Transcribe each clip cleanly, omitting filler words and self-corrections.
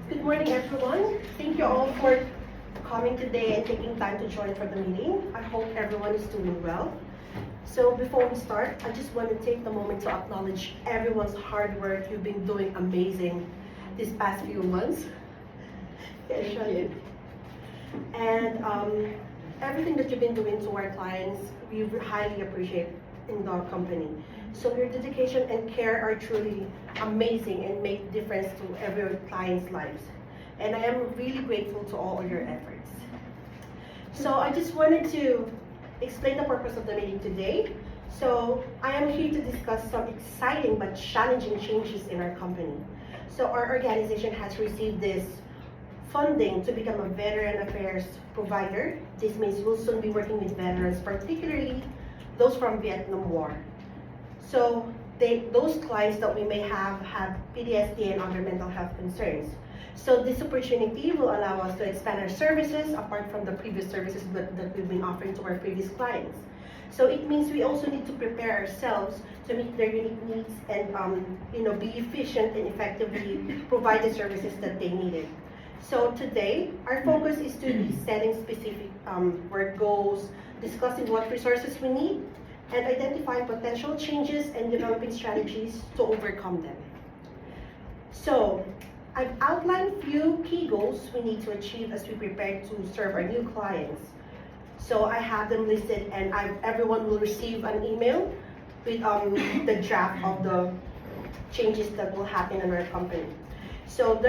Good morning, everyone. Thank you all for coming today and taking time to join for the meeting. I hope everyone is doing well. So before we start, I just want to take the moment to acknowledge everyone's hard work. You've been doing amazing these past few months. Thank you. And everything that you've been doing to our clients, we highly appreciate in the company. So your dedication and care are truly amazing and make difference to every client's lives. And I am really grateful to all of your efforts. So I just wanted to explain the purpose of the meeting today. So I am here to discuss some exciting but challenging changes in our company. So our organization has received this funding to become a veteran affairs provider. This means we'll soon be working with veterans, particularly those from Vietnam War. So those clients that we may have PTSD and other mental health concerns. So this opportunity will allow us to expand our services apart from the previous services that we've been offering to our previous clients. So it means we also need to prepare ourselves to meet their unique needs and be efficient and effectively provide the services that they needed. So today, our focus is to be setting specific work goals, discussing what resources we need, and identifying potential changes and developing strategies to overcome them. So I've outlined few key goals we need to achieve as we prepare to serve our new clients. So I have them listed, and everyone will receive an email with the draft of the changes that will happen in our company. So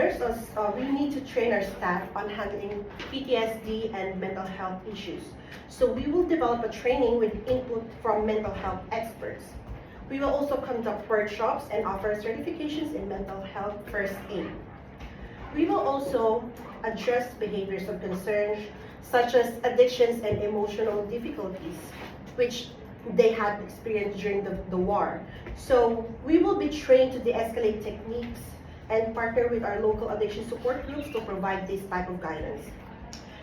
we need to train our staff on handling PTSD and mental health issues. So we will develop a training with input from mental health experts. We will also conduct workshops and offer certifications in mental health first aid. We will also address behaviors of concern, such as addictions and emotional difficulties, which they had experienced during the war. So we will be trained to de-escalate techniques and partner with our local addiction support groups to provide this type of guidance.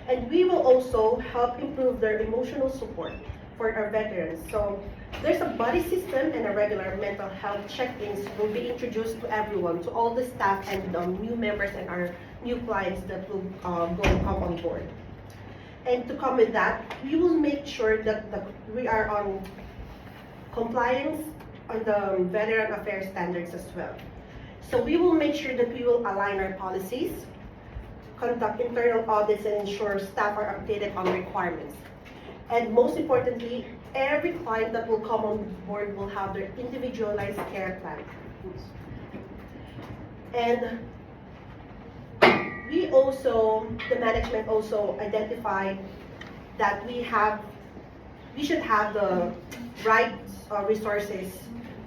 And we will also help improve their emotional support for our veterans. So there's a buddy system and a regular mental health check-ins will be introduced to everyone, to all the staff and new members and our new clients that will come on board. And to come with that, we will make sure that we are on compliance on the veteran affairs standards as well. So we will make sure that we will align our policies, conduct internal audits, and ensure staff are updated on requirements. And most importantly, every client that will come on board will have their individualized care plan. And the management also identified that we should have the right resources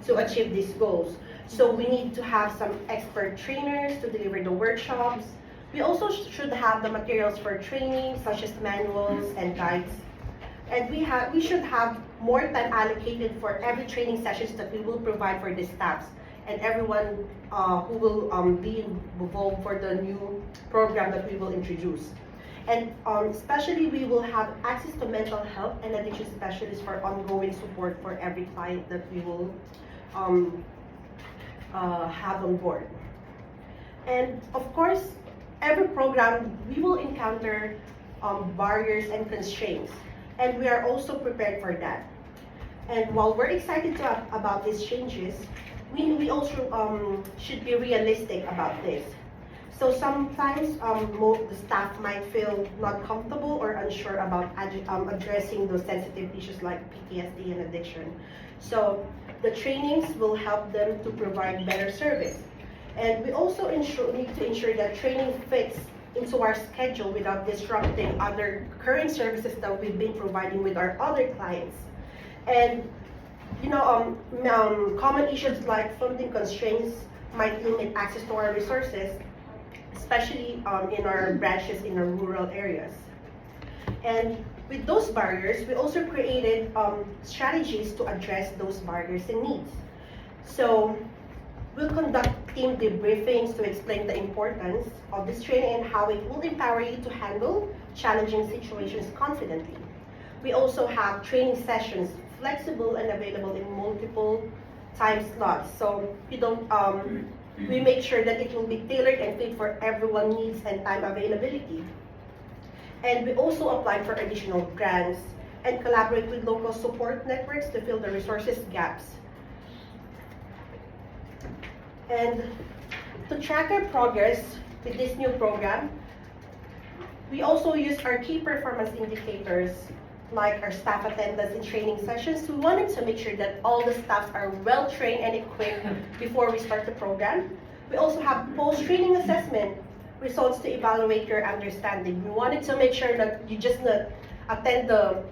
to achieve these goals. So we need to have some expert trainers to deliver the workshops. We also should have the materials for training, such as manuals and guides. And we should have more time allocated for every training sessions that we will provide for the staffs and everyone who will be involved for the new program that we will introduce. And especially we will have access to mental health and addiction specialists for ongoing support for every client that we will have on board. And of course, every program we will encounter barriers and constraints, and we are also prepared for that. And while we're excited about these changes, we also should be realistic about this. So sometimes the staff might feel not comfortable or unsure about addressing those sensitive issues like PTSD and addiction. So the trainings will help them to provide better service. And we also need to ensure that training fits into our schedule without disrupting other current services that we've been providing with our other clients. And common issues like funding constraints might limit access to our resources, especially in our branches in our rural areas. And with those barriers, we also created strategies to address those barriers and needs. So we'll conduct team debriefings to explain the importance of this training and how it will empower you to handle challenging situations confidently. We also have training sessions flexible and available in multiple time slots. So we don't, we make sure that it will be tailored and fit for everyone's needs and time availability. And we also apply for additional grants and collaborate with local support networks to fill the resources gaps. And to track our progress with this new program, we also use our key performance indicators like our staff attendance in training sessions. We wanted to make sure that all the staff are well trained and equipped before we start the program. We also have post-training assessment results to evaluate your understanding. We wanted to make sure that you just not attend the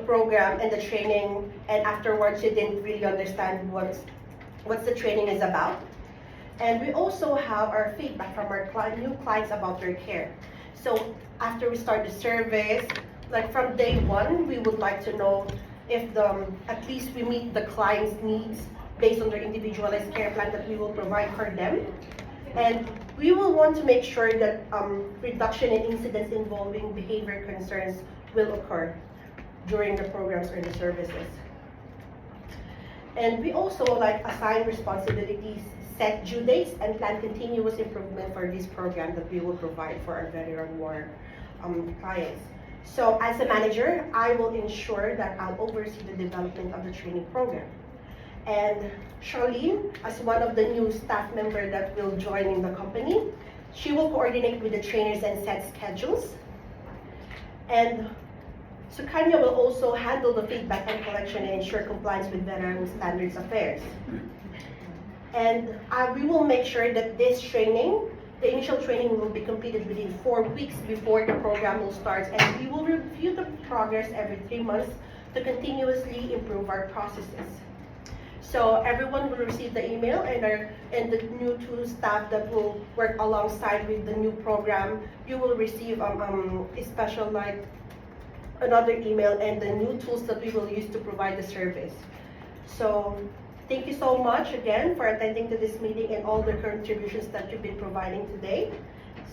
program and the training and afterwards you didn't really understand what the training is about. And we also have our feedback from our new clients about their care. So after we start the service, like from day one, we would like to know if at least we meet the client's needs based on their individualized care plan that we will provide for them. And we will want to make sure that reduction in incidents involving behavior concerns will occur during the programs or the services. And we also assign responsibilities, set due dates, and plan continuous improvement for this program that we will provide for our veteran war clients. So as a manager, I will ensure that I'll oversee the development of the training program. And Charlene, as one of the new staff members that will join in the company, she will coordinate with the trainers and set schedules. And Sukanya will also handle the feedback and collection and ensure compliance with veteran standards affairs. And we will make sure that this training, the initial training will be completed within 4 weeks before the program will start, and we will review the progress every 3 months to continuously improve our processes. So everyone will receive the email, and the new two staff that will work alongside with the new program, you will receive a special another email and the new tools that we will use to provide the service. So thank you so much again for attending to this meeting and all the contributions that you've been providing today.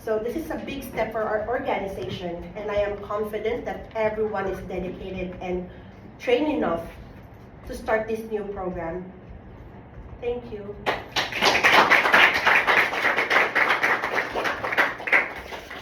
So this is a big step for our organization, and I am confident that everyone is dedicated and trained enough to start this new program. Thank you.